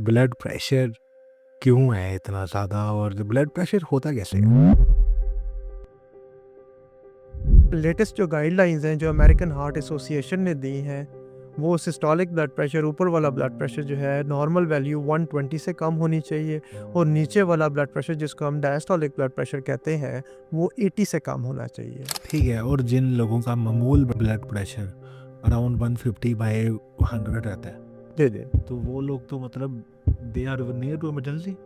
Blood pressure क्यों है इतना ज़्यादा और ब्लड प्रेशर होता कैसे है? लेटेस्ट जो गाइडलाइंस हैं जो अमेरिकन हार्ट एसोसिएशन ने दी हैं वो सिस्टोलिक ब्लड प्रेशर ऊपर वाला ब्लड प्रेशर जो है नॉर्मल वैल्यू 120 से कम होनी चाहिए और नीचे वाला ब्लड प्रेशर जिसको हम डायस्टोलिक ब्लड प्रेशर कहते हैं वो 80 से कम होना चाहिए। ठीक है, और जिन लोगों का मामूल ब्लड प्रेशर अराउंड 150/100 रहता है, जी जी तो वो लोग तो मतलब they are near to emergency.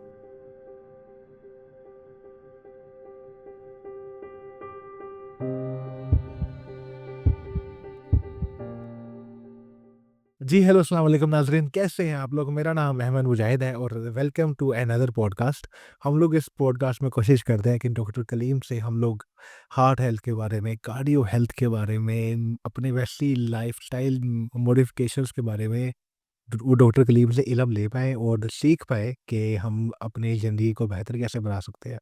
जी हेलो, अस्सलाम वालेकुम नाज़रीन, कैसे हैं आप लोग? मेरा नाम अहमद मुजाहिद है और वेलकम टू अनदर पॉडकास्ट। हम लोग इस पॉडकास्ट में कोशिश करते हैं कि डॉक्टर कलीम से हम लोग हार्ट हेल्थ के बारे में, कार्डियो हेल्थ के बारे में, अपने वैसी लाइफस्टाइल मॉडिफिकेशंस के बारे में वो डॉक्टर कलीम से इल्म ले पाएँ और सीख पाएँ कि हम अपनी ज़िंदगी को बेहतर कैसे बना सकते हैं।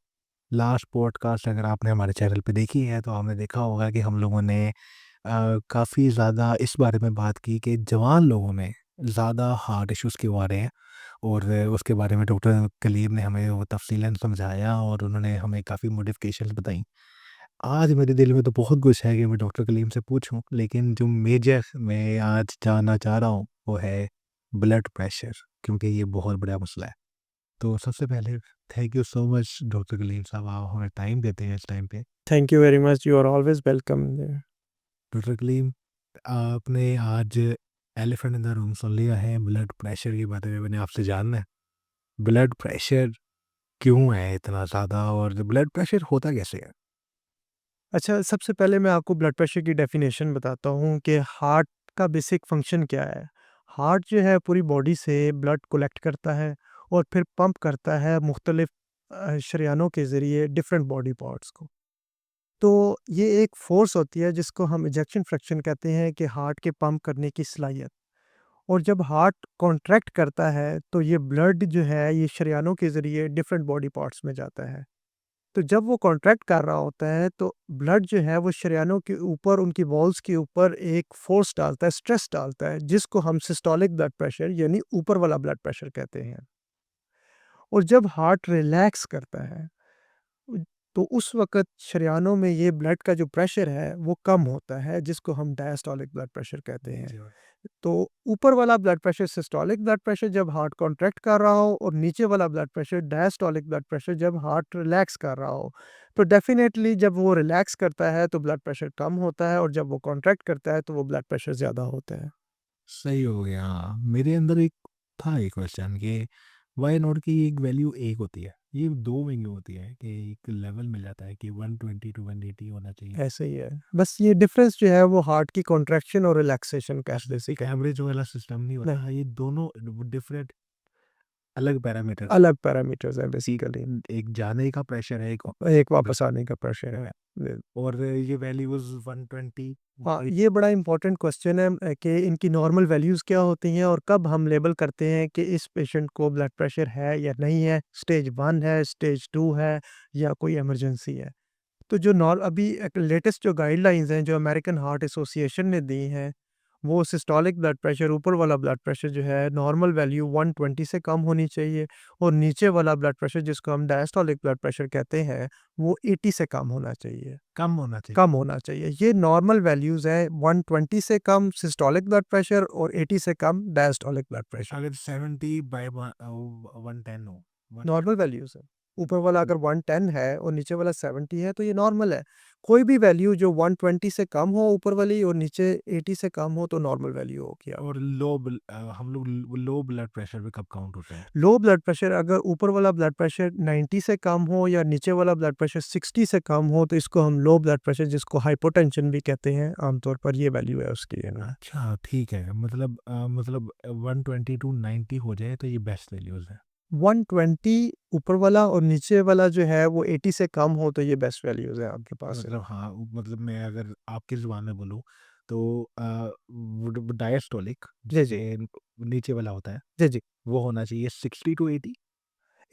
लास्ट पॉडकास्ट अगर आपने हमारे चैनल पे देखी है तो हमने देखा होगा कि हम लोगों ने काफ़ी ज़्यादा इस बारे में बात की कि जवान लोगों में ज़्यादा हार्ट इश्यूज़ क्यों आ रहे हैं, और उसके बारे में डॉक्टर कलीम ने हमें वो तफ़सीलन समझाया और उन्होंने हमें काफ़ी मॉडिफ़िकेशंस बताई। आज मेरे दिल में तो बहुत कुछ है कि मैं डॉक्टर कलीम से पूछूं, लेकिन जो मेजर मैं आज जानना चाह रहा हूँ वो है ब्लड प्रेशर, क्योंकि ये बहुत बड़ा मसला है। तो सबसे पहले thank you so much doctor Kaleem साहब, आप हमें टाइम देते हैं इस टाइम पे। Thank you very much, you are always welcome. Doctor Kaleem, आपने आज एलिफेंट इन द रूम सुन लिया है, ब्लड प्रेशर के बारे में मैंने आपसे जानना है। ब्लड प्रेशर क्यों है इतना ज़्यादा और ब्लड प्रेशर होता कैसे है? अच्छा, सबसे पहले मैं आपको ब्लड प्रेशर की डेफिनेशन बताता हूँ कि हार्ट का बेसिक फंक्शन क्या है। हार्ट जो है पूरी बॉडी से ब्लड कलेक्ट करता है और फिर पंप करता है मुख्तलिफ शरियानों के ज़रिए डिफरेंट बॉडी पार्ट्स को। तो ये एक फ़ोर्स होती है जिसको हम इजेक्शन फ्रैक्शन कहते हैं कि हार्ट के पंप करने की सलाहियत। और जब हार्ट कॉन्ट्रैक्ट करता है तो ये ब्लड जो है ये शरियानों के ज़रिए डिफरेंट बॉडी पार्ट्स में जाता है। तो जब वो कॉन्ट्रैक्ट कर रहा होता है तो ब्लड जो है वो शरियानों के ऊपर उनकी वॉल्स के ऊपर एक फोर्स डालता है, स्ट्रेस डालता है जिसको हम सिस्टोलिक ब्लड प्रेशर यानी ऊपर वाला ब्लड प्रेशर कहते हैं। और जब हार्ट रिलैक्स करता है उ तो उस वक़्त शरियानों में ये ब्लड का जो प्रेशर है वो कम होता है जिसको हम डायस्टोलिक ब्लड प्रेशर कहते हैं। जी। तो ऊपर वाला blood pressure systolic blood pressure जब हार्ट कॉन्ट्रैक्ट कर रहा हो और नीचे वाला blood pressure diastolic blood pressure जब हार्ट रिलैक्स कर रहा हो। तो डेफ़िनेटली जब वो रिलैक्स करता है तो ब्लड प्रेशर कम होता है और जब वो कॉन्ट्रैक्ट करता है तो वो ब्लड प्रेशर ज़्यादा होता है। सही हो गया। हाँ, मेरे अंदर एक था एक क्वेश्चन कि व्हाई नॉट की एक वैल्यू एक होती है, ये 2 वैल्यू होती है कि एक लेवल मिल जाता है कि 120 टू 180 होना चाहिए। ऐसे ही है। बस ये डिफ़रेंस जो है वो हार्ट की कॉन्ट्रैक्शन और रिलैक्सेशन का है एक बेसिकली। एवरेज वाला सिस्टम नहीं नहीं, होता, ये दोनों डिफरेंट अलग पैरामीटर्स अलग पैरामीटर्स हैं कि बेसिकली। एक जाने का प्रेशर है, एक एक वापस आने का प्रेशर है। और ये वैल्यूज़ 120। हाँ, ये बड़ा इम्पोर्टेंट क्वेश्चन है कि इनकी नॉर्मल वैल्यूज़ क्या होती हैं और कब हम लेबल करते हैं कि इस पेशेंट को ब्लड प्रेशर है या नहीं है, स्टेज 1 है, स्टेज 2 है या कोई इमरजेंसी है। तो जो नॉर अभी एक लेटेस्ट जो गाइडलाइंस हैं जो अमेरिकन हार्ट एसोसिएशन ने दी हैं, वो सिस्टोलिक ब्लड प्रेशर ऊपर वाला ब्लड प्रेशर जो है नॉर्मल वैल्यू 120 से कम होनी चाहिए और नीचे वाला ब्लड प्रेशर जिसको हम डायस्टोलिक ब्लड प्रेशर कहते हैं, वो 80 से कम होना चाहिए। कम होना चाहिए। कम होना चाहिए। ये नॉर्मल वैल्यूज़ हैं, 120 से कम सिस्टोलिक ब्लड प्रेशर और 80 से कम डायस्टोलिक ब्लड प्रेशर। अगर 70/110 हो, वन नॉर्मल वैल्यूज़ हैं। ऊपर वाला अगर 110 है और नीचे वाला 70 है तो ये नॉर्मल है। कोई भी वैल्यू जो 120 से कम हो ऊपर वाली और नीचे 80 से कम हो तो नॉर्मल वैल्यू होगी आपकी। और हम लोग लो ब्लड प्रेशर पे कब काउंट होते हैं? लो ब्लड प्रेशर अगर ऊपर वाला ब्लड प्रेशर 90 से कम हो या नीचे वाला ब्लड प्रेशर 60 से कम हो तो इसको हम लो ब्लड प्रेशर जिसको हाइपोटेंशन भी कहते हैं आमतौर पर ये वैल्यू है उसकी, है ना। अच्छा, ठीक है। मतलब 120 टू 90 हो जाए तो ये बेस्ट वैल्यूज़ हैं। 120 ऊपर वाला और नीचे वाला जो है वो 80 से कम हो तो ये बेस्ट वैल्यूज़ हैं आपके पास, है मतलब ना। हाँ, मतलब मैं अगर आपकी ज़ुबान में बोलूँ तो वुड डायस्टोलिक जी, जी। जिससे नीचे वाला होता है, जी, जी। वो होना चाहिए 60 टू 80।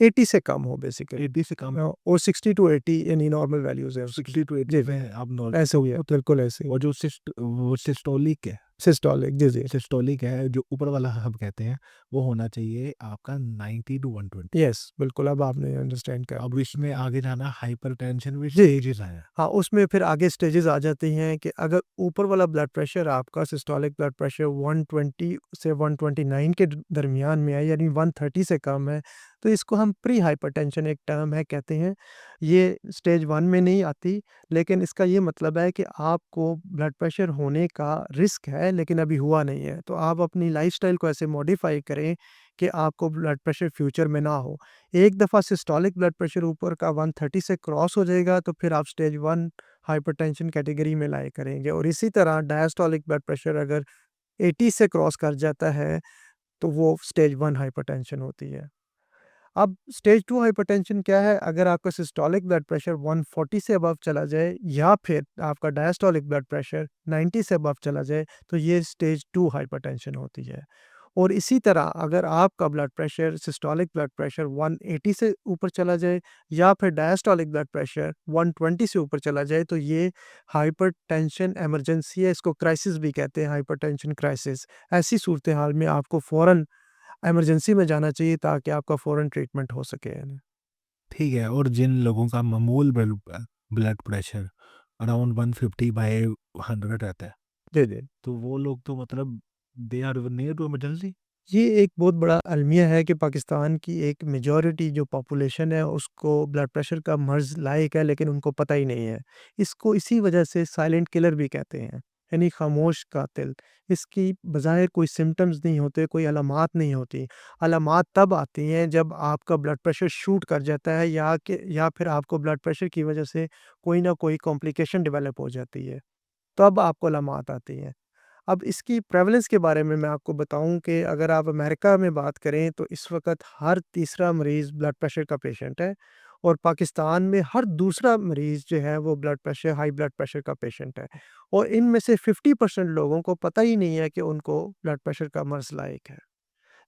80 से कम हो बेसिकली। 80 से कम। और 60 टू 80 यानी नॉर्मल वैल्यूज़ है उसकी। 60 टू 80 जी, जी। में आप नॉर ऐसे ही है, बिल्कुल ऐसे ही। और जो वो सिस्टोलिक है, सिस्टोलिक, जी, जी। सिस्टोलिक है, जो ऊपर वाला हम कहते हैं, वो होना चाहिए आपका 90 टू 120। यस, बिल्कुल, अब आपने अंडरस्टैंड कर अब इसमें आगे जाना हाइपरटेंशन में जी। स्टेजेस हैं। हाँ, उसमें फिर आगे स्टेजेस आ जाती हैं कि अगर ऊपर वाला ब्लड प्रेशर आपका सिस्टोलिक ब्लड प्रेशर 120 से 129 के दरमियान में है, यानी 130 से कम है, तो इसको हम प्री हाइपरटेंशन, एक टर्म है, कहते हैं। ये स्टेज 1 में नहीं आती, लेकिन इसका ये मतलब है कि आपको ब्लड प्रेशर होने का रिस्क है, लेकिन अभी हुआ नहीं है। तो आप अपनी लाइफ़स्टाइल को ऐसे मॉडिफ़ाई करें कि आपको ब्लड प्रेशर फ्यूचर में ना हो। एक दफ़ा सिस्टोलिक ब्लड प्रेशर ऊपर का 130 से क्रॉस हो जाएगा, तो फिर आप स्टेज 1 हाइपरटेंशन कैटेगरी में लाया करेंगे, और इसी तरह डायस्टोलिक ब्लड प्रेशर अगर 80 से क्रॉस कर जाता है, तो वो स्टेज 1 हाइपरटेंशन होती है। अब स्टेज 2 हाइपरटेंशन क्या है? अगर आपका सिस्टोलिक ब्लड प्रेशर 140 से अबव चला जाए, या फिर आपका डायस्टोलिक ब्लड प्रेशर 90 से अबव चला जाए, तो ये स्टेज 2 हाइपरटेंशन होती है। और इसी तरह अगर आपका blood pressure, systolic blood pressure 180 से ऊपर चला जाए, या फिर डायस्टोलिक ब्लड प्रेशर 120 से ऊपर चला जाए, तो ये हाइपरटेंशन इमरजेंसी है। इसको क्राइसिस भी कहते हैं, हाइपरटेंशन क्राइसिस। ऐसी सूरत हाल में आपको फ़ौरन इमरजेंसी में जाना चाहिए, ताकि आपका फ़ौरन ट्रीटमेंट हो सके। ठीक है, और जिन लोगों का मामूल ब्लड प्रेशर अराउंड 150/100 रहता है, जी, जी। तो वो लोग तो मतलब they are near to emergency. ये एक बहुत बड़ा अलमिया है कि पाकिस्तान की एक मेजॉरिटी जो पॉपुलेशन है, उसको ब्लड प्रेशर का मर्ज़ लायक है, लेकिन उनको पता ही नहीं है। इसको इसी वजह से साइलेंट किलर भी कहते हैं, यानी खामोश कातिल। इसकी बज़ाहिर कोई सिम्पटम्स नहीं होते, कोई अलामात नहीं होती। अलामात तब आती हैं जब आपका ब्लड प्रेशर शूट कर जाता है, या फिर आपको ब्लड प्रेशर की वजह से कोई ना कोई कॉम्प्लिकेशन डेवलप हो जाती है, तब आपको अलामात आती हैं। अब इसकी प्रेवलेंस के बारे में मैं आपको बताऊँ कि अगर आप अमेरिका में बात करें, तो इस वक़्त हर तीसरा मरीज़ ब्लड प्रेशर का पेशेंट है, और पाकिस्तान में हर दूसरा मरीज़ जो है वो हाई ब्लड प्रेशर का पेशेंट है, और इनमें से 50% लोगों को पता ही नहीं है कि उनको ब्लड प्रेशर का मर्ज़ लायक है।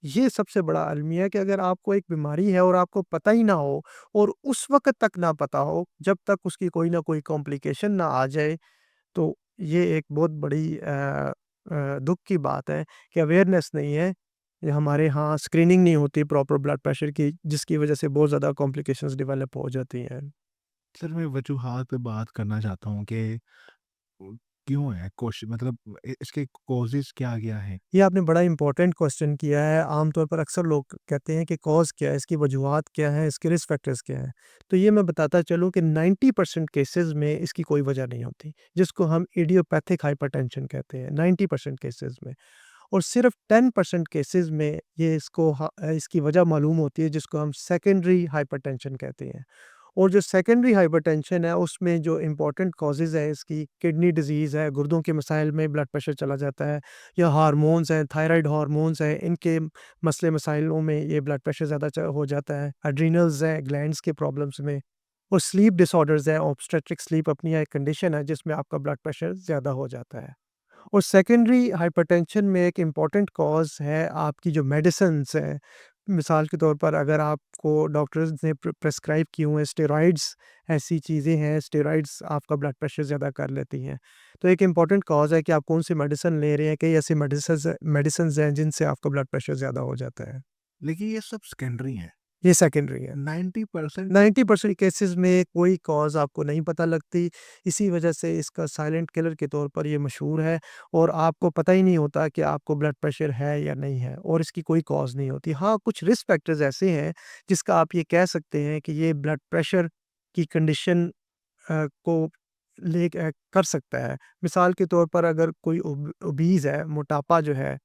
ये सबसे बड़ा अलमिया है कि अगर आपको एक बीमारी है और आपको पता ही ना हो, और उस वक़्त तक ना पता हो जब तक उसकी कोई ना कोई कॉम्प्लिकेशन ना आ जाए, तो ये एक बहुत बड़ी दुःख की बात है कि अवेयरनेस नहीं है। ये हमारे यहाँ स्क्रीनिंग नहीं होती प्रॉपर ब्लड प्रेशर की, जिसकी वजह से बहुत ज़्यादा कॉम्प्लिकेशंस डेवलप हो जाती हैं। सर, मैं वजूहात पे बात करना चाहता हूँ कि क्यों है मतलब इसके कॉजेज़ क्या-क्या हैं? ये आपने बड़ा इम्पोर्टेंट क्वेश्चन किया है। आमतौर पर अक्सर लोग कहते हैं कि कॉज़ क्या है, इसकी वजूहात क्या हैं, इसके रिस्क फैक्टर्स क्या हैं। तो ये मैं बताता चलूँ कि 90% केसेज़ में इसकी कोई वजह नहीं होती, जिसको हम इडियोपैथिक हाइपरटेंशन कहते हैं, 90% केसेज़ में। और सिर्फ 10% केसेस में इसकी वजह मालूम होती है, जिसको हम सेकेंडरी हाइपरटेंशन कहते हैं। और जो सेकेंडरी हाइपरटेंशन है, उसमें जो इम्पोर्टेंट कॉजेज़ है इसकी, किडनी डिज़ीज़ है, गुर्दों के मसाइल में ब्लड प्रेशर चला जाता है, या हार्मोन्स हैं, थायराइड हार्मोन्स हैं, इनके मसले मसाइलों में ये ब्लड प्रेशर ज़्यादा हो जाता है। एड्रीनल्स हैं, ग्लैंड्स के प्रॉब्लम्स में, और स्लीप डिसऑर्डर्स हैं। ऑब्स्टेट्रिक स्लीप अपनी एक कंडीशन है जिसमें आपका ब्लड प्रेशर ज़्यादा हो जाता है। और सेकेंडरी हाइपरटेंशन में एक इम्पॉर्टेंट कॉज़ है आपकी जो मेडिसिन्स हैं। मिसाल के तौर पर अगर आपको डॉक्टर्स ने प्रिस्क्राइब किए हुए स्टेरॉइड्स, ऐसी चीज़ें हैं, स्टेरॉइड्स आपका ब्लड प्रेशर ज़्यादा कर लेती हैं। तो एक इम्पॉर्टेंट कॉज़ है कि आप कौन-सी मेडिसिन ले रहे हैं, कई ऐसी मेडिसिन्स हैं जिनसे आपका ब्लड प्रेशर ज़्यादा हो जाता है। लेकिन ये सब सेकेंडरी हैं। ये सेकेंडरी है। 90% 90% केसेज़ में कोई कॉज़ आपको नहीं पता लगती, इसी वजह से इसका साइलेंट किलर के तौर पर ये मशहूर है, और आपको पता ही नहीं होता कि आपको ब्लड प्रेशर है या नहीं है, और इसकी कोई कॉज़ नहीं होती। हाँ, कुछ रिस्क फैक्टर्स ऐसे हैं, जिसका आप ये कह सकते हैं कि ये ब्लड प्रेशर की कंडीशन को कर सकता है। मिसाल के तौर पर अगर कोई ओबीज़ है, मोटापा जो है,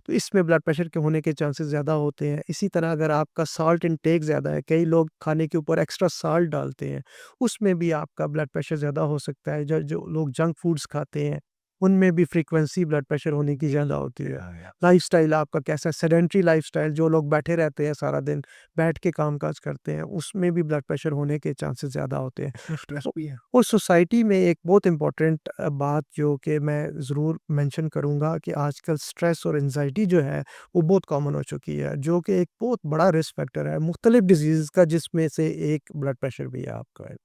तो इसमें ब्लड प्रेशर के होने के चांसेस ज़्यादा होते हैं। इसी तरह अगर आपका साल्ट इंटेक ज़्यादा है, कई लोग खाने के ऊपर एक्स्ट्रा साल्ट डालते हैं, उसमें भी आपका ब्लड प्रेशर ज़्यादा हो सकता है। जो जो लोग जंक फूड्स खाते हैं, उनमें भी फ्रीक्वेंसी ब्लड प्रेशर होने की ज़्यादा होती है। या लाइफ़स्टाइल आपका कैसा है, सेडेंटरी लाइफ़स्टाइल, जो लोग बैठे रहते हैं सारा दिन, बैठ के काम-काज करते हैं, उसमें भी ब्लड प्रेशर होने के चांसेस ज़्यादा होते हैं। इसमें स्ट्रेस ओ भी है। और सोसाइटी में एक बहुत इम्पोर्टेंट बात जो कि मैं ज़रूर मेंशन करूँगा कि आजकल स्ट्रेस और एंग्ज़ायटी जो है, वो बहुत कॉमन हो चुकी है, जो कि एक बहुत बड़ा रिस्क फैक्टर है मुख्तलिफ डिज़ीज़ का, जिसमें से एक ब्लड प्रेशर भी है आपका।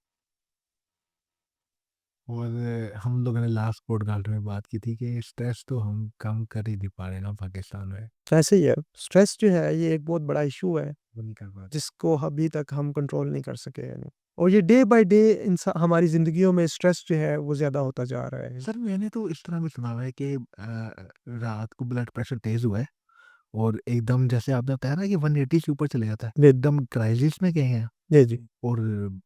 और हम लोगों ने लास्ट पॉडकास्ट में बात की थी कि स्ट्रेस तो हम कम कर ही नहीं पा रहे ना पाकिस्तान में। ऐसे ही है, स्ट्रेस जो है ये एक बहुत बड़ा इशू है, वो नहीं कर पाते। जिसको अभी तक हम कंट्रोल नहीं कर सके हैं। और ये डे बाय डे इंसा हमारी ज़िंदगियों में स्ट्रेस जो है वो ज़्यादा होता जा रहा है। सर मैंने तो इस तरह भी सुना हुआ है कि रात को ब्लड प्रेशर तेज़ हुआ है और एकदम जैसे आपने बताया ना कि 180 से ऊपर चले जाता है, जी, एकदम क्राइसिस में गए हैं जी, जी। और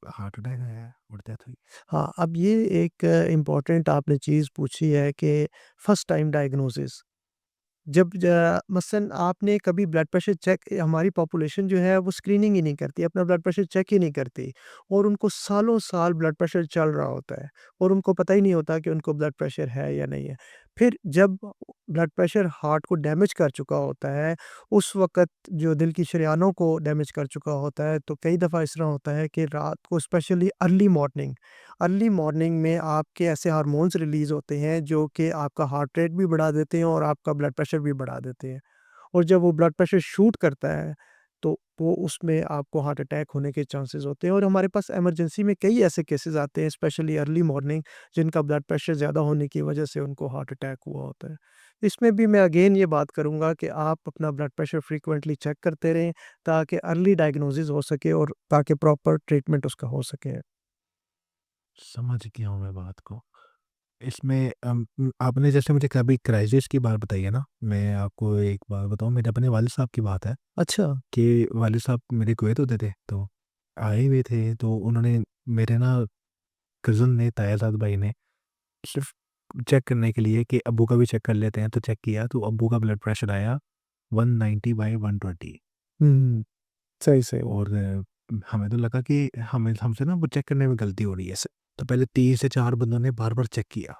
हार्ट अटैक आया है और डेथ हुई। हाँ, अब ये एक इम्पोर्टेंट आपने चीज़ पूछी है कि फर्स्ट टाइम डायग्नोसिस। जब मसलन आपने कभी ब्लड प्रेशर चेक, हमारी पॉपुलेशन जो है वो स्क्रीनिंग ही नहीं करती, अपना ब्लड प्रेशर चेक ही नहीं करती, और उनको सालों साल ब्लड प्रेशर चल रहा होता है और उनको पता ही नहीं होता कि उनको ब्लड प्रेशर है या नहीं है। फिर जब ब्लड प्रेशर हार्ट को डैमेज कर चुका होता है, उस वक़्त जो दिल की शरियानों को डैमेज कर चुका होता है, तो कई दफ़ा इस तरह होता है कि रात को स्पेशली अर्ली मॉर्निंग में आपके ऐसे हार्मोन्स रिलीज़ होते हैं जो कि आपका हार्ट रेट भी बढ़ा देते हैं और आपका ब्लड प्रेशर भी बढ़ा देते हैं। और जब वो ब्लड प्रेशर शूट करता है, तो वो उसमें आपको हार्ट अटैक होने के चांसेस होते हैं, और हमारे पास इमरजेंसी में कई ऐसे केसेस आते हैं स्पेशली अर्ली मॉर्निंग, जिनका ब्लड प्रेशर ज़्यादा होने की वजह से उनको हार्ट अटैक हुआ होता है। इसमें भी मैं अगेन ये बात करूँगा कि आप अपना ब्लड प्रेशर फ्रीक्वेंटली चेक करते रहें, ताकि अर्ली डायग्नोसिस हो सके और ताकि प्रॉपर ट्रीटमेंट उसका हो सके। समझ गया हूँ मैं बात को। इसमें आपने जैसे मुझे कभी क्राइसिस की बात बताई है ना, मैं आपको एक बात बताऊँ, मेरे अपने वालिद साहब की बात है अच्छा। कि वालिद साहब मेरे कुवैत होते थे, तो आए हुए थे, तो उन्होंने मेरे ना कज़न ने, तायाजाद भाई ने सिर्फ़ चेक करने के लिए कि अब्बू का भी चेक कर लेते हैं, तो चेक किया तो अब्बू का ब्लड प्रेशर आया 190/120। हुँ, सही, सही। और हमें तो लगा कि हमें हमसे ना वो चेक करने में गलती हो रही है। तो पहले 3 से 4 बंदों ने बार-बार चेक किया,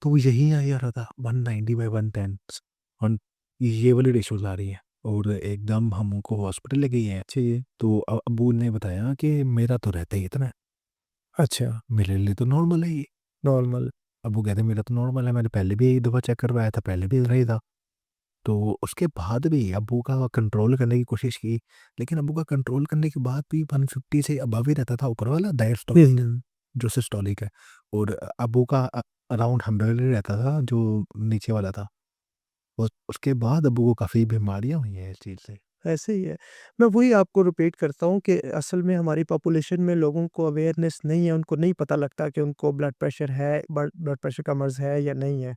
तो यही आ रहा था 190/110 और ये वाली रेशोज़ आ रही हैं और एकदम हम उनको हॉस्पिटल ले गए हैं। जी, तो अब्बू ने बताया कि मेरा तो रहता ही इतना है, अच्छा, मेरे लिए तो नॉर्मल है ये। नॉर्मल। अब्बू कहते मेरा तो नॉर्मल है, मैंने पहले भी 1 दफ़ा चेक करवाया था, पहले भी इतना ही था। तो उसके बाद भी अब्बू का कंट्रोल करने की कोशिश की, लेकिन अब्बू का कंट्रोल करने के बाद भी 150 से अबव ही रहता था, ऊपर वाला हुँ, डायस्टोलिक, हुँ। जो सिस्टोलिक है, और अब्बू का अराउंड 100 ही रहता था, जो नीचे वाला था। उसके बाद अब्बू को काफ़ी बीमारियाँ हुई हैं इस चीज़ से। ऐसे ही है। मैं वही आपको रिपीट करता हूँ कि असल में हमारी पॉपुलेशन में लोगों को अवेयरनेस नहीं है, उनको नहीं पता लगता कि उनको ब्लड प्रेशर है, ब्लड प्रेशर का मर्ज़ है या नहीं है।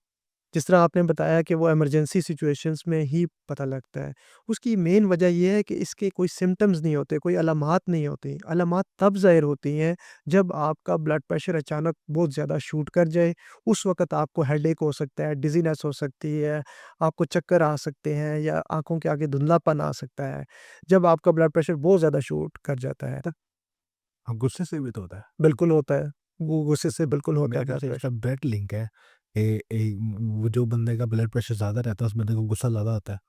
जिस तरह आपने बताया कि वो इमरजेंसी सिचुएशंस में ही पता लगता है। उसकी मेन वजह ये है कि इसके कोई सिम्पटम्स नहीं होते, कोई अलामात नहीं होती। अलामात तब ज़ाहिर होती हैं जब आपका ब्लड प्रेशर अचानक बहुत ज़्यादा शूट कर जाए। उस वक़्त आपको हेडेक हो सकता है, डिज़ीनेस हो सकती है, आपको चक्कर आ सकते हैं या आँखों के आगे धुंधलापन आ सकता है, जब आपका ब्लड प्रेशर बहुत ज़्यादा शूट कर जाता है। हाँ, गुस्से से भी तो होता है। बिल्कुल होता है। वो गुस्से से बिल्कुल होता मेरे है ख्याल ब्लड से इसका प्रेशर। डायरेक्ट लिंक है। वो जो बंदे का ब्लड प्रेशर ज़्यादा रहता है, उस बंदे को गुस्सा ज़्यादा आता है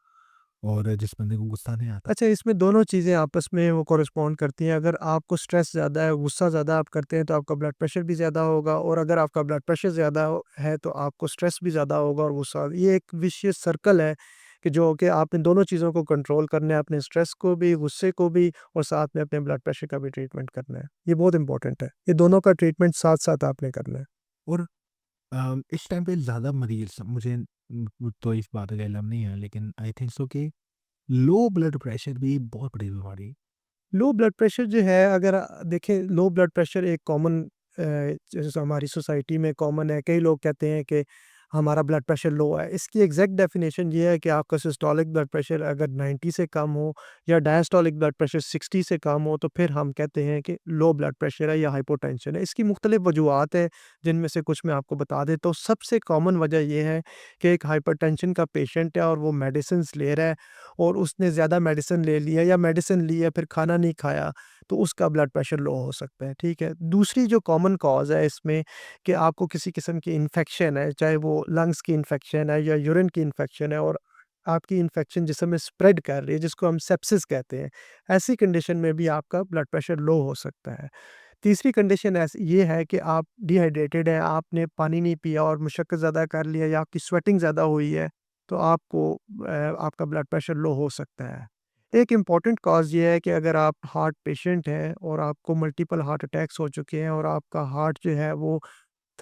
और जिस बंदे को गुस्सा नहीं आता। अच्छा, इसमें दोनों चीज़ें आपस में वो कॉरेस्पॉन्ड करती हैं। अगर आपको स्ट्रेस ज़्यादा है, गुस्सा ज़्यादा आप करते हैं, तो आपका ब्लड प्रेशर भी ज़्यादा होगा, और अगर आपका ब्लड प्रेशर ज़्यादा है, तो आपको स्ट्रेस भी ज़्यादा होगा और गुस्सा। ये एक विशियस सर्कल है कि जो कि आपने दोनों चीज़ों को कंट्रोल करना है, अपने स्ट्रेस को भी, गुस्से को भी, और साथ में अपने ब्लड प्रेशर का भी ट्रीटमेंट करना है। ये बहुत इंपॉर्टेंट है। ये दोनों का ट्रीटमेंट साथ-साथ आपने करना है। और इस टाइम पे ज़्यादा मरीज़ मुझे तो इस बात का इल्म नहीं है, लेकिन आई थिंक सो कि लो ब्लड प्रेशर भी बहुत बड़ी बीमारी है। लो ब्लड प्रेशर जो है, अगर देखें, लो ब्लड प्रेशर एक कॉमन जैसे हमारी सोसाइटी में कॉमन है। कई लोग कहते हैं कि हमारा ब्लड प्रेशर लो है। इसकी एग्जैक्ट डेफिनेशन ये है कि आपका सिस्टोलिक ब्लड प्रेशर अगर 90 से कम हो या डायस्टोलिक ब्लड प्रेशर 60 से कम हो, तो फिर हम कहते हैं कि लो ब्लड प्रेशर है या हाइपोटेंशन है। इसकी मुख्तलिफ वजूहत है, जिनमें से कुछ मैं आपको बता देता हूँ। सबसे कॉमन वजह यह है कि एक हाइपरटेंशन का पेशेंट है और वो मेडिसिन ले रहा है, और उसने ज़्यादा मेडिसिन ले लिया या मेडिसिन ली है फिर खाना नहीं खाया, तो उसका ब्लड प्रेशर लो हो सकता है, ठीक है। दूसरी जो कॉमन कॉज़ है इसमें, कि आपको किसी किस्म की इन्फेक्शन है, चाहे वो लंग्स की इन्फेक्शन है या यूरिन की इन्फेक्शन है, और आपकी इन्फेक्शन जिस्म में स्प्रेड कर रही है, जिसको हम सेप्सिस कहते हैं। ऐसी कंडीशन में भी आपका ब्लड प्रेशर लो हो सकता है। तीसरी कंडीशन ऐसी ये है कि आप डिहाइड्रेटेड हैं, आपने पानी नहीं पिया और मुशक्क़त ज़्यादा कर लिया, या आपकी स्वेटिंग ज़्यादा हुई है, तो आपका ब्लड प्रेशर लो हो सकता है। एक इम्पॉर्टेंट कॉज़ ये है कि अगर आप हार्ट पेशेंट हैं और आपको मल्टीपल हार्ट अटैक्स हो चुके हैं और आपका हार्ट जो है वो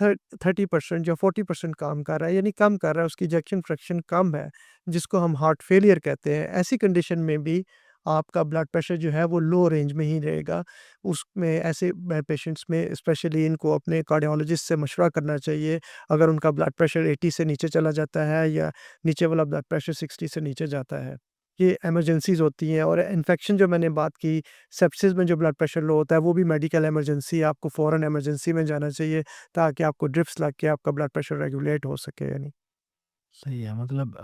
30% या 40% काम कर रहा है, यानी कम कर रहा है, उसकी इजेक्शन फ्रैक्शन कम है, जिसको हम हार्ट फेलियर कहते हैं। ऐसी कंडीशन में भी आपका ब्लड प्रेशर जो है वो लो रेंज में ही रहेगा। उसमें ऐसे पेशेंट्स में स्पेशली इनको अपने कार्डियोलॉजिस्ट से मशवरा करना चाहिए। अगर उनका ब्लड प्रेशर 80 से नीचे चला जाता है या नीचे वाला ब्लड प्रेशर 60 से नीचे जाता है, ये इमरजेंसीज़ होती हैं। और इन्फेक्शन जो मैंने बात की, सेप्सिस में जो ब्लड प्रेशर लो होता है, वो भी मेडिकल इमरजेंसी है, आपको फ़ौरन इमरजेंसी में जाना चाहिए ताकि आपको ड्रिप्स लग के आपका ब्लड प्रेशर रेगुलेट हो सके यानी। सही है, मतलब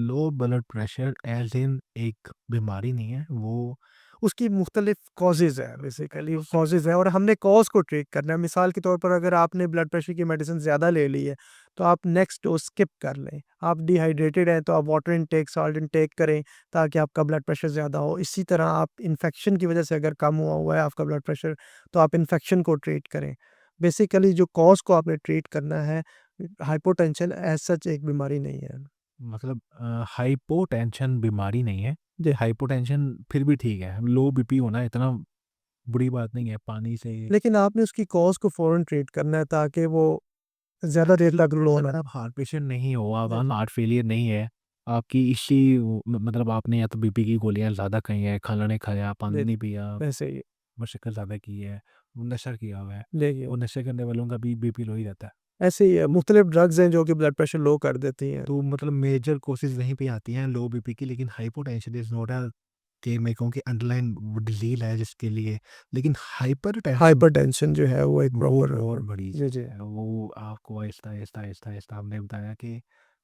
low blood pressure as in एक बीमारी नहीं है, वो उसकी मुख्तलिफ कॉजेज़ है, बेसिकली कॉजेज़ है और हमने कॉज़ को ट्रीट करना है। मिसाल के तौर पर अगर आपने ब्लड प्रेशर की मेडिसिन ज़्यादा ले ली है, तो आप नेक्स्ट डोज़ स्किप कर लें। आप डिहाइड्रेटेड हैं, तो आप वाटर इनटेक, सॉल्ट इनटेक करें ताकि आपका ब्लड प्रेशर ज़्यादा हो। इसी तरह आप इन्फेक्शन की वजह से अगर कम हुआ हुआ है आपका ब्लड प्रेशर, तो आप इन्फेक्शन को ट्रीट करें। बेसिकली जो कॉज़ को आपने ट्रीट करना है, हाइपोटेंशन एज़ सच एक बीमारी नहीं है। मतलब हाइपोटेंशन बीमारी नहीं है, जी। हाइपोटेंशन फिर भी ठीक है, लो बीपी होना इतना बुरी बात नहीं है, पानी से लेकिन आपने उसकी कॉज़ को फ़ौरन ट्रीट करना है ताकि वो ज़्यादा देर तक लो ना। अगर आप हार्ट पेशेंट नहीं हो, आप जी, जी। हार्ट फेलियर नहीं है, आपकी इसी मतलब आपने या तो बीपी की गोलियाँ ज़्यादा खाई हैं, खाना नहीं खाया, पानी जी, नहीं पिया, वैसे ही मुशक्क़त ज़्यादा की है, नशा किया हुआ है, देखिए, वो नशे करने वालों का भी बीपी लो ही रहता है। ऐसे ही है, मुख्तलिफ ड्रग्स हैं जो कि ब्लड प्रेशर लो कर देती हैं। तो मतलब मेजर कॉज़ेज़ वहीं पे आती हैं लो बीपी की, लेकिन हाइपोटेंशन इज़ नॉट अ कि मैं कहूँ कि अंडरलाइन वो डिज़ीज़ है जिसके लिए, लेकिन हाइपरटेंशन हाइपरटेंशन जो है वो एक वो प्रॉपर बहुत बड़ी जी, जी, चीज़ है। वो आपको आहिस्ता, आहिस्ता, आहिस्ता, आहिस्ता हमने बताया कि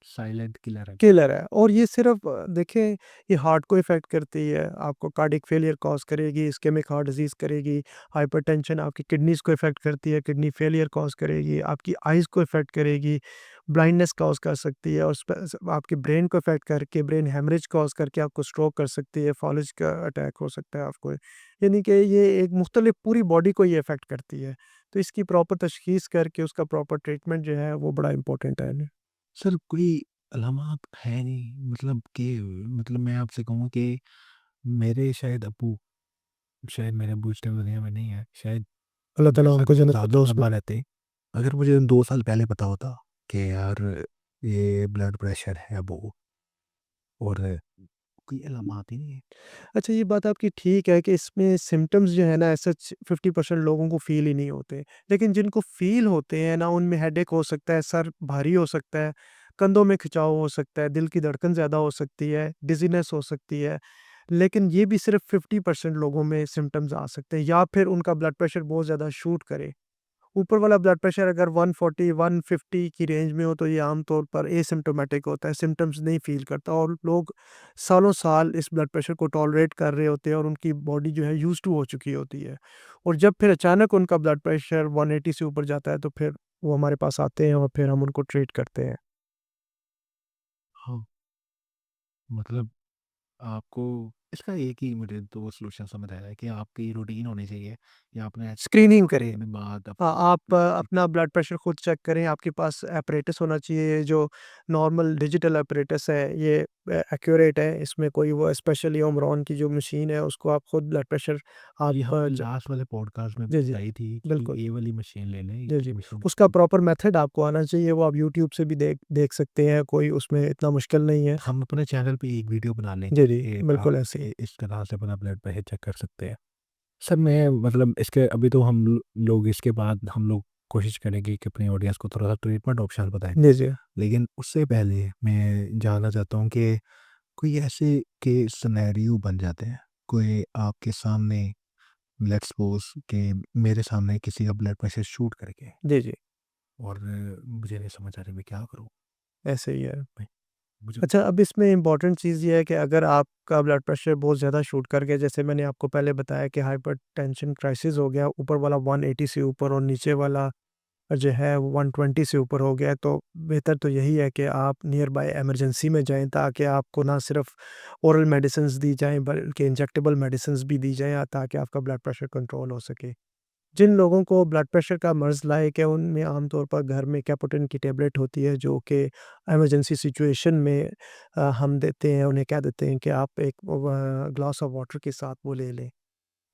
साइलेंट किलर है। किलर है। और ये सिर्फ़ देखें, ये हार्ट को इफ़ेक्ट करती है, आपको कार्डियक फेलियर कॉज़ करेगी, इस्केमिक हार्ट डिज़ीज़ करेगी, हाइपरटेंशन आपकी किडनीज़ को इफ़ेक्ट करती है, किडनी फेलियर कॉज़ करेगी, आपकी आइज़ को इफ़ेक्ट करेगी, ब्लाइंडनेस कॉज़ कर सकती है और आपके ब्रेन को इफ़ेक्ट करके ब्रेन हेमरेज कॉज़ करके आपको स्ट्रोक कर सकती है, फॉलेज का अटैक हो सकता है आपको। यानी कि ये एक मुख्तलिफ पूरी बॉडी को ये इफ़ेक्ट करती है। तो इसकी प्रॉपर तशख़ीस करके उसका प्रॉपर ट्रीटमेंट जो है वो बड़ा इम्पोर्टेंट है। सर कोई अलामत है नहीं, मतलब कि मतलब मैं आपसे कहूँ कि मेरे शायद अब्बू शायद मेरे अब्बू इस टाइम दुनिया में नहीं है, शायद अल्लाह ताला बेशक उनको जन्नत ज़्यादा फ़िरदौस लंबा रहते। अगर मुझे 2 साल पहले पता होता कि यार ये ब्लड प्रेशर है वो और कोई अलामत ही नहीं है। अच्छा, ये बात आपकी ठीक है कि इसमें सिम्पटम्स जो है ना ऐसा 50% लोगों को फ़ील ही नहीं होते। लेकिन जिनको फ़ील होते हैं ना, उनमें हेडेक हो सकता है, सर भारी हो सकता है, कंधों में खिंचाव हो सकता है, दिल की धड़कन ज़्यादा हो सकती है, डिज़ीनेस हो सकती है। लेकिन ये भी सिर्फ़ 50% लोगों में सिम्पटम्स आ सकते हैं या फिर उनका ब्लड प्रेशर बहुत ज़्यादा शूट करे। ऊपर वाला ब्लड प्रेशर अगर 140 150 की रेंज में हो तो ये आम तौर पर एसिम्प्टोमेटिक होता है, सिम्पटम्स नहीं फ़ील करता और लोग सालों साल इस ब्लड प्रेशर को टॉलरेट कर रहे होते हैं और उनकी बॉडी जो है यूज़्ड टू हो चुकी होती है। और जब फिर अचानक उनका ब्लड प्रेशर 180 से ऊपर जाता है तो फिर वो हमारे पास आते हैं और फिर हम उनको ट्रीट करते हैं। हाँ, मतलब आपको इसका एक ही मुझे तो सॉल्यूशन समझ आया है कि आपकी रूटीन होनी चाहिए या आपने स्क्रीनिंग करें। अपने बाद हाँ, आप अपना ब्लड प्रेशर खुद चेक करें, आपके पास ऐपरेटस होना चाहिए, ये जो नॉर्मल डिजिटल ऐपरेटस है, ये एक्यूरेट है, इसमें कोई वो स्पेशली ओमरॉन की जो मशीन है, उसको आप खुद ब्लड प्रेशर आप ये हमने लास्ट वाले पॉडकास्ट में जी, जी, बताई थी कि बिल्कुल। ये वाली मशीन ले लें, जी, ये जी। मशीन उसका प्रॉपर मेथड आपको आना चाहिए, वो आप यूट्यूब से भी देख देख सकते हैं, कोई उसमें इतना मुश्किल नहीं है। हम अपने चैनल पे एक वीडियो बना लेंगे जी, जी, कि आप बिल्कुल ऐसे ही। इस तरह से अपना ब्लड प्रेशर चेक कर सकते हैं। सर मैं मतलब इसके अभी तो हम लोग इसके बाद हम लोग कोशिश करेंगे कि अपनी ऑडियंस को थोड़ा-सा ट्रीटमेंट ऑप्शन बताएँ। जी, जी। लेकिन उससे पहले मैं जानना चाहता हूँ कि कोई ऐसे के सिनेरियो बन जाते हैं, कोई आपके सामने लेट्स सपोज़ कि मेरे सामने किसी का ब्लड प्रेशर शूट कर गया जी, जी, और मुझे नहीं समझ आ रहा मैं क्या करूँ? ऐसे ही है। भाई मुझे अच्छा, अब इसमें इम्पोर्टेंट चीज़ ये है कि अगर आपका ब्लड प्रेशर बहुत ज़्यादा शूट कर गया, जैसे मैंने आपको पहले बताया कि हाइपरटेंशन क्राइसिस हो गया, ऊपर वाला 180 से ऊपर और नीचे वाला जो है 120 से ऊपर हो गया, तो बेहतर तो यही है कि आप नियर बाय इमरजेंसी में जाएँ ताकि आपको ना सिर्फ़ ओरल मेडिसिन्स दी जाएँ बल्कि इंजेक्टेबल मेडिसिन्स भी दी जाएँ ताकि आपका ब्लड प्रेशर कंट्रोल हो सके। जिन लोगों को ब्लड प्रेशर का मर्ज़ लायक है, उनमें आमतौर पर घर में कैपुटिन की टैबलेट होती है, जो कि इमरजेंसी सिचुएशन में हम देते हैं, उन्हें कह देते हैं कि आप एक ग्लास ऑफ वाटर के साथ वो ले लें।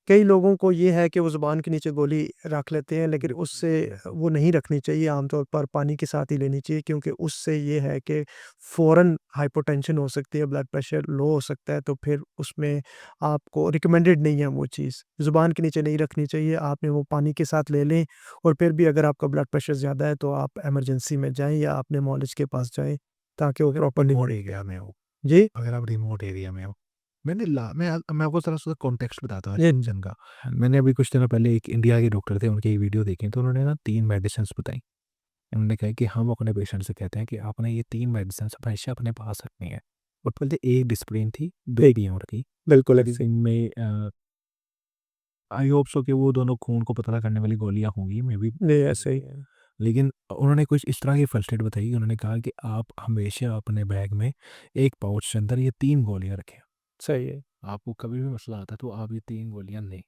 कई लोगों को ये है कि वो ज़ुबान के नीचे गोली रख लेते हैं, लेकिन उससे वो नहीं रखनी चाहिए, आमतौर पर पानी के साथ ही लेनी चाहिए, क्योंकि उससे ये है कि फ़ौरन हाइपोटेंशन हो सकती है, ब्लड प्रेशर लो हो सकता है, तो फिर उसमें आपको रिकमेंडेड नहीं है वो चीज़। ज़ुबान के नीचे नहीं रखनी चाहिए, आपने वो पानी के साथ ले लें, और फिर भी अगर आपका ब्लड प्रेशर ज़्यादा है तो आप इमरजेंसी में जाएँ या अपने मॉलिज के पास जाएँ, ताकि वो अगर प्रॉपर्ली रिमोट मॉनिटर एरिया में हो जी, अगर आप रिमोट एरिया में हो मैं आपको ज़रा-सा कॉन्टेक्स्ट बताता हूँ जी, टेंशन का। मैंने अभी कुछ दिनों पहले एक इंडिया के डॉक्टर थे, उनकी एक वीडियो देखी, तो उन्होंने ना 3 मेडिसिन्स बताई। उन्होंने कहा कि हम अपने पेशेंट से कहते हैं कि आपने ये 3 मेडिसिन्स हमेशा अपने पास रखनी है। और पहले एक डिस्प्रिन थी, 2 ठीक, पीएम की। बिल्कुल और ऐसे ही। इनमें आई होप सो कि वो दोनों खून को पतला करने वाली गोलियाँ होंगी, मे बी। जी, ऐसे ही है। लेकिन उन्होंने कुछ इस तरह की फर्स्ट एड बताई। उन्होंने कहा कि आप हमेशा अपने बैग में एक पाउच के अंदर ये 3 गोलियाँ रखें। सही है। आपको कभी भी मसला आता है तो आप ये 3 गोलियाँ लें।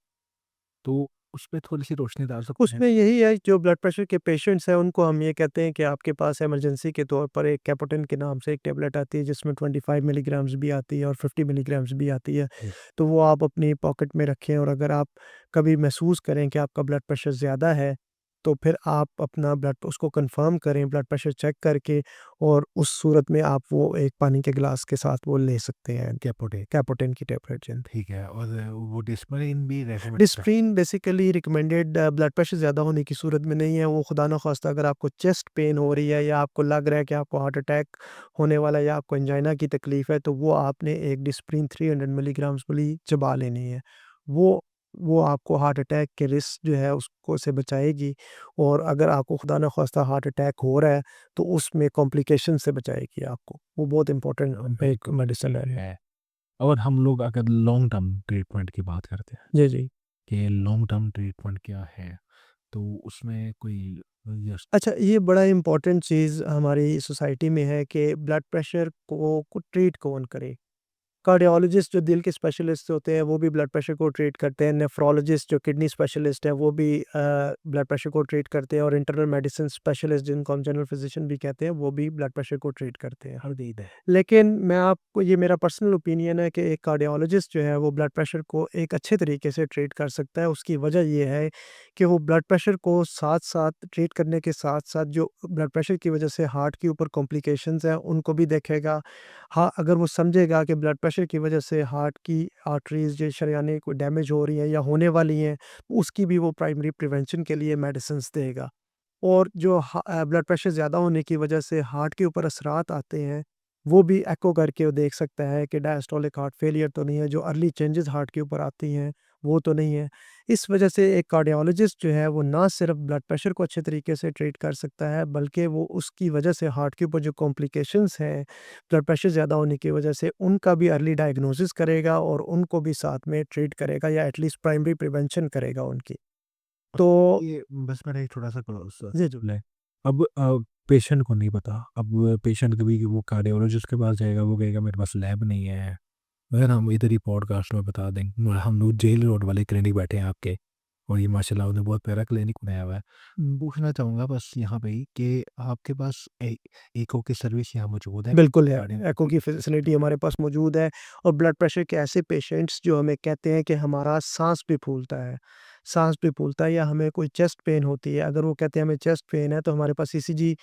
तो उसपे थोड़ी-सी रोशनी डाल सकते हैं। उसमें यही है, जो ब्लड प्रेशर के पेशेंट्स हैं उनको हम ये कहते हैं कि आपके पास इमरजेंसी के तौर पर एक कैपोटेन के नाम से एक टेबलेट आती है, जिसमें 25 मिलीग्राम्स भी आती है और 50 मिलीग्राम्स भी आती है। जी। तो वो आप अपनी पॉकेट में रखें, और अगर आप कभी महसूस करें कि आपका ब्लड प्रेशर ज़्यादा है, तो फिर आप अपना ब्लड उसको कंफर्म करें ब्लड प्रेशर चेक करके, और उस सूरत में आप वो एक पानी के गिलास के साथ वो ले सकते हैं, कैपोटे कैपोटेन की टेबलेट। जी। ठीक है। और वो डिस्परिन भी रेकमेंडेड है। Disprin basically recommended blood pressure ज़्यादा होने की सूरत में नहीं है, वो खुदा ना ख़ास्ता अगर आपको चेस्ट पेन हो रही है, या आपको लग रहा है कि आपको हार्ट अटैक होने वाला है, या आपको एंजाइना की तकलीफ़ है, तो वो आपने एक डिस्प्रिन 300 मिलीग्राम्स वाली चबा लेनी है। वो वो आपको हार्ट अटैक के रिस्क जो है उसको से बचाएगी, और अगर आपको खुदा ना ख़ास्ता हार्ट अटैक हो रहा है, तो उसमें कॉम्प्लिकेशन से बचाएगी आपको। वो बहुत इम्पोर्टेंट एक बिल्कुल मेडिसिन ठीक है। है। और हम लोग अगर लॉन्ग टर्म ट्रीटमेंट की बात करते हैं जी, जी। कि लॉन्ग टर्म ट्रीटमेंट क्या है, तो उसमें कोई यस अच्छा, ये बड़ा इम्पोर्टेंट चीज़ हमारी सोसाइटी में है कि ब्लड प्रेशर को ट्रीट कौन करे? कार्डियोलॉजिस्ट जो दिल के स्पेशलिस्ट होते हैं, वो भी ब्लड प्रेशर को ट्रीट करते हैं। नेफ्रोलॉजिस्ट जो किडनी स्पेशलिस्ट हैं, वो भी ब्लड प्रेशर को ट्रीट करते हैं, और इंटरनल मेडिसिन स्पेशलिस्ट जिनको हम जनरल फिजिशियन भी कहते हैं, वो भी ब्लड प्रेशर को ट्रीट करते हैं। हर दीद है। लेकिन मैं आपको, ये मेरा पर्सनल ओपिनियन है कि एक कार्डियोलॉजिस्ट जो है वो ब्लड प्रेशर को एक अच्छे तरीके से ट्रीट कर सकता है। उसकी वजह ये है कि वो ब्लड प्रेशर को साथ-साथ ट्रीट करने के साथ-साथ जो ब्लड प्रेशर की वजह से हार्ट के ऊपर कॉम्प्लिकेशंस हैं, उनको भी देखेगा। हाँ, अगर वो समझेगा कि ब्लड प्रेशर की वजह से हार्ट की आर्टरीज़ या शरेयानें कोई डैमेज हो रही हैं या होने वाली हैं, तो उसकी भी वो प्राइमरी प्रिवेंशन के लिए मेडिसिन्स देगा। और जो ब्लड प्रेशर ज़्यादा होने की वजह से हार्ट के ऊपर असरात आते हैं, वो भी एको करके वो देख सकता है कि डायस्टोलिक हार्ट फेलियर तो नहीं है, जो अर्ली चेंजेस हार्ट के ऊपर आती हैं, वो तो नहीं है। इस वजह से एक कार्डियोलॉजिस्ट जो है, वो ना सिर्फ ब्लड प्रेशर को अच्छे तरीके से ट्रीट कर सकता है, बल्कि वो उसकी वजह से हार्ट के ऊपर जो कॉम्प्लिकेशंस हैं, ब्लड प्रेशर ज़्यादा होने की वजह से, उनका भी अर्ली डायग्नोसिस करेगा, और उनको भी साथ में ट्रीट करेगा, या एटलीस्ट प्राइमरी प्रिवेंशन करेगा उनकी। तो ये बस मेरा एक छोटा-सा जी, जी। सवाल है। अब पेशेंट को नहीं पता। अब पेशेंट कभी वो कार्डियोलॉजिस्ट के पास जाएगा, वो कहेगा मेरे पास लैब नहीं है। अगर हम इधर ही पॉडकास्ट में बता दें, हम लोग जेल रोड वाले क्लिनिक बैठे हैं आपके, और ये माशाल्लाह आपने बहुत प्यारा क्लिनिक बनाया हुआ है। पूछना चाहूँगा बस यहाँ पे ही कि आपके पास एको की सर्विस यहाँ मौजूद है? बिल्कुल है, कार्डियो एको की फैसिलिटी हमारे पास मौजूद है, और ब्लड प्रेशर के ऐसे पेशेंट्स जो हमें कहते हैं कि हमारा साँस भी फूलता है, साँस भी फूलता है, या हमें कोई चेस्ट पेन होती है, अगर वो कहते हैं हमें चेस्ट पेन है, तो हमारे पास ईसीजी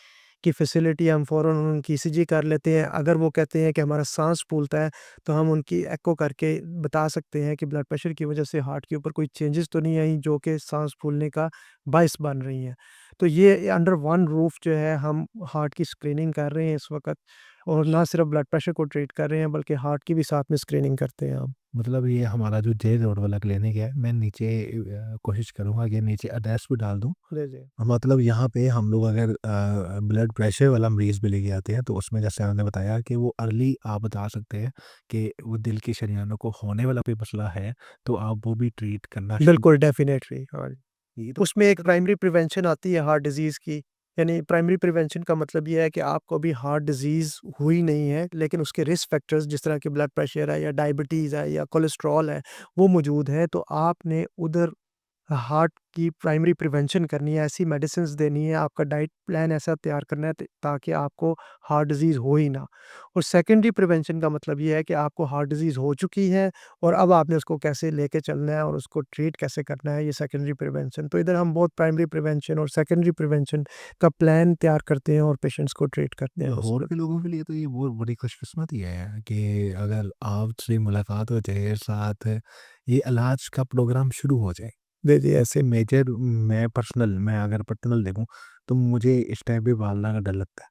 की फैसिलिटी, हम फ़ौरन उनकी ईसीजी कर लेते हैं। अगर वो कहते हैं कि हमारा साँस फूलता है, तो हम उनकी एको करके बता सकते हैं कि ब्लड प्रेशर की वजह से हार्ट के ऊपर कोई चेंजेस तो नहीं आई, जो कि साँस फूलने का बायस बन रही हैं। तो ये अंडर वन रूफ जो है, हम हार्ट की स्क्रीनिंग कर रहे हैं इस वक़्त, और ना सिर्फ ब्लड प्रेशर को ट्रीट कर रहे हैं, बल्कि हार्ट की भी साथ में स्क्रीनिंग करते हैं हम। मतलब ये हमारा जो जेल रोड वाला क्लिनिक है, मैं नीचे कोशिश करूँगा कि नीचे एड्रेस भी डाल दूँ। जी, जी। मतलब यहाँ पे हम लोग अगर ब्लड प्रेशर वाला मरीज़ भी लेके आते हैं, तो उसमें जैसे आपने बताया कि वो अर्ली आप बता सकते हैं कि वो दिल की शरीयानों को होने वाला कोई मसला है, तो आप वो भी ट्रीट करना शुरू बिल्कुल, डेफ़िनेटली, हाँ। ये तो उसमें एक प्राइमरी प्रिवेंशन आती है हार्ट डिज़ीज़ की, यानी प्राइमरी प्रिवेंशन का मतलब ये है कि आपको अभी हार्ट डिज़ीज़ हुई नहीं है, लेकिन उसके रिस्क फैक्टर्स जिस तरह के ब्लड प्रेशर है, या डायबिटीज़ है, या कोलेस्ट्रॉल है, वो मौजूद है, तो आपने उधर हार्ट की प्राइमरी प्रिवेंशन करनी है, ऐसी मेडिसिन्स देनी है, आपका डाइट प्लान ऐसा तैयार करना है ताकि आपको हार्ट डिज़ीज़ हो ही ना। और सेकेंडरी प्रिवेंशन का मतलब ये है कि आपको हार्ट डिज़ीज़ हो चुकी है और अब आपने उसको कैसे लेके चलना है और उसको ट्रीट कैसे करना है, ये सेकेंडरी प्रिवेंशन। तो इधर हम बहुत प्राइमरी प्रिवेंशन और सेकेंडरी प्रिवेंशन का प्लान तैयार करते हैं और पेशेंट्स को ट्रीट करते हैं उस लाहौर पर। के लोगों के लिए तो ये बहुत बड़ी खुशकिस्मती है कि अगर आपसे मुलाकात हो जाए, साथ ये इलाज का प्रोग्राम शुरू हो जाए। जी, जी, क्योंकि ऐसे मेजर मैं अगर पर्सनल देखूँ, तो मुझे इस टाइम पे पालना का डर लगता है।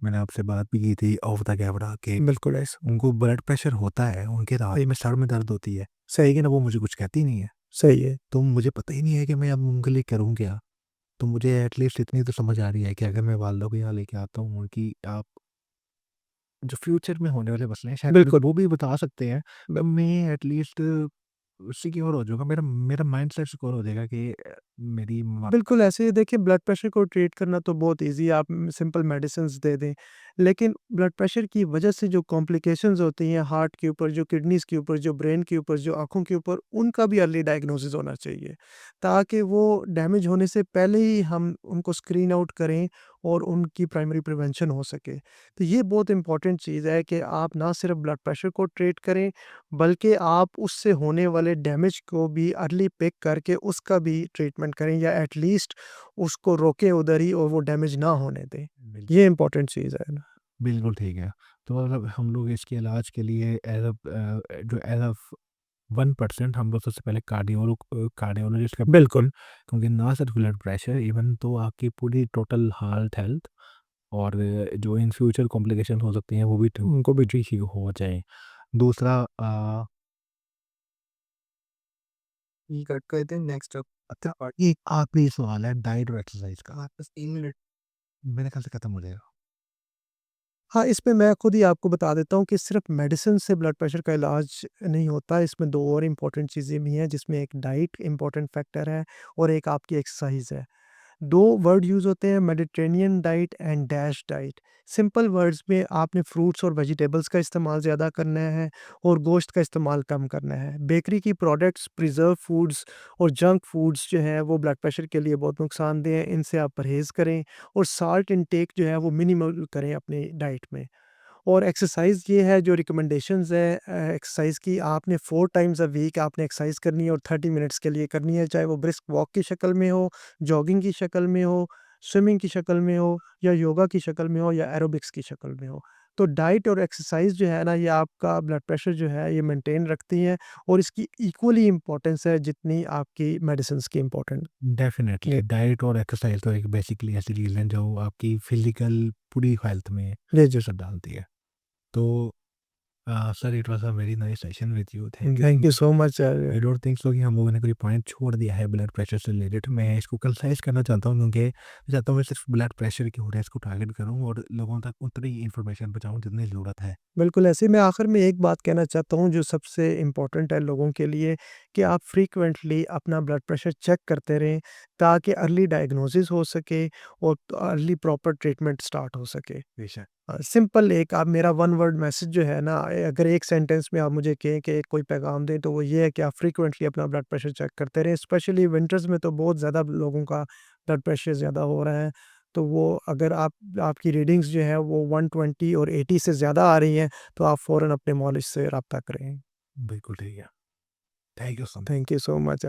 मैंने आपसे बात भी की थी ऑफ द कैमरा कि बिल्कुल ऐसा। उनको ब्लड प्रेशर होता है, उनके रात में सर में दर्द होती है, लेकिन अब वो मुझे कुछ कहती नहीं है। सही है। तो मुझे पता ही नहीं है कि मैं अब उनके लिए करूँ क्या? तो मुझे एटलीस्ट इतनी तो समझ आ रही है कि अगर मैं वालिदा को यहाँ लेके आता हूँ, उनकी आप जो फ्यूचर में होने वाले मसले हैं शायद मेरे को बिल्कुल। वो भी बता सकते हैं, ब तो मैं एटलीस्ट सिक्योर हो जाऊँगा। मेरा मेरा माइंडसेट सिक्योर हो जाएगा कि मेरी माँ बिल्कुल, ऐसे ही देखिए ब्लड प्रेशर को ट्रीट करना तो बहुत ईज़ी है, आप सिंपल मेडिसिन्स दे दें। लेकिन ब्लड प्रेशर की वजह से जो कॉम्प्लिकेशंस होती हैं हार्ट के ऊपर, जो किडनीज़ के ऊपर, जो ब्रेन के ऊपर, जो आँखों के ऊपर, उनका भी अर्ली डायग्नोसिस होना चाहिए। ताकि वो डैमेज होने से पहले ही हम उनको स्क्रीन आउट करें और उनकी प्राइमरी प्रिवेंशन हो सके। तो ये बहुत इम्पोर्टेंट चीज़ है कि आप ना सिर्फ ब्लड प्रेशर को ट्रीट करें, बल्कि आप उससे होने वाले डैमेज को भी अर्ली पिक करके उसका भी ट्रीटमेंट करें या एटलीस्ट उसको रोकें उधर ही और वो डैमेज ना होने दें। बिल ये इम्पोर्टेंट चीज़ है ना। बिल्कुल ठीक है। तो मतलब हम लोग इसके इलाज के लिए जो एज़ अ 1% हम लोग सबसे पहले कार्डियोलॉजिस्ट का बिल्कुल। क्योंकि ना सिर्फ ब्लड प्रेशर, इवन तो आपकी पूरी टोटल हार्ट हेल्थ और जो इन फ्यूचर कॉम्प्लिकेशन हो सकती हैं, वो भी उनको भी ठीक हो जाएँ। दूसरा ये कट करते हैं नेक्स्ट अप। अच्छा, और एक आखिरी सवाल है डाइट और एक्सरसाइज का। बस 3 मिनट मेरे ख्याल से खत्म हो जाएगा। हाँ, इसमें मैं खुद ही आपको बता देता हूँ कि सिर्फ़ मेडिसिन से ब्लड प्रेशर का इलाज नहीं होता, इसमें 2 और इम्पोर्टेंट चीज़ें भी हैं, जिसमें एक डाइट इम्पोर्टेंट फैक्टर है और एक आपकी एक्सरसाइज़ है। 2 वर्ड यूज़ होते हैं Mediterranean diet and dash diet. Simple words में आपने फ्रूट्स और वेजिटेबल्स का इस्तेमाल ज़्यादा करना है और गोश्त का इस्तेमाल कम करना है। बेकरी की प्रोडक्ट्स, प्रिज़र्व फूड्स और जंक फूड्स जो हैं वो ब्लड प्रेशर के लिए बहुत नुकसानदेह हैं, इनसे आप परहेज़ करें और साल्ट इनटेक जो है वो मिनिमल करें अपनी डाइट में। और एक्सरसाइज़ ये है जो रिकमेंडेशंस है एक्सरसाइज़ की आपने 4 टाइम्स अ वीक आपने एक्सरसाइज़ करनी है और 30 मिनट्स के लिए करनी है, चाहे वो ब्रिस्क वॉक की शक्ल में हो, जॉगिंग की शक्ल में हो, स्विमिंग की शक्ल में हो या योगा की शक्ल में हो या एरोबिक्स की शक्ल में हो। तो डाइट और एक्सरसाइज़ जो है ना ये आपका ब्लड प्रेशर जो है ये मेंटेन रखती हैं और इसकी इक्वली इम्पोर्टेंस है जितनी आपकी मेडिसिन्स की इम्पोर्टेंट। डेफ़िनेटली ये डाइट और एक्सरसाइज तो एक बेसिकली ऐसी चीज़ है जो आपकी फिज़िकल पूरी हेल्थ में जी, जी। असर डालती है। तो sir it was a very nice session with you. Thank you so thank you much. So much I don't think so कि हम लोगों ने कोई पॉइंट छोड़ दिया है ब्लड प्रेशर से रिलेटेड। मैं इसको कंसाइज़ करना चाहता हूँ क्योंकि मैं चाहता हूँ मैं सिर्फ ब्लड प्रेशर की वजह इसको टारगेट करूँ और लोगों तक उतनी इन्फॉर्मेशन पहुँचाऊँ जितनी ज़रूरत है। बिल्कुल, ऐसे मैं आखिर में एक बात कहना चाहता हूँ जो सबसे इम्पोर्टेंट है लोगों के लिए कि आप फ्रीक्वेंटली अपना ब्लड प्रेशर चेक करते रहें ताकि अर्ली डायग्नोसिस हो सके और अर्ली प्रॉपर ट्रीटमेंट स्टार्ट हो सके। बेशक। सिंपल एक आप मेरा वन वर्ड मैसेज जो है ना अगर एक सेंटेंस में आप मुझे कहें कि कोई पैगाम दें तो वो ये है कि आप फ्रीक्वेंटली अपना ब्लड प्रेशर चेक करते रहें। स्पेशली विंटर्स में तो बहुत ज़्यादा लोगों का ब्लड प्रेशर ज़्यादा हो रहा है। तो वो अगर आपकी रीडिंग्स जो है वो 120 और 80 से ज़्यादा आ रही हैं तो आप फ़ौरन अपने मालिज से राब्ता करें। बिल्कुल ठीक है। Thank you so much. Thank you so much.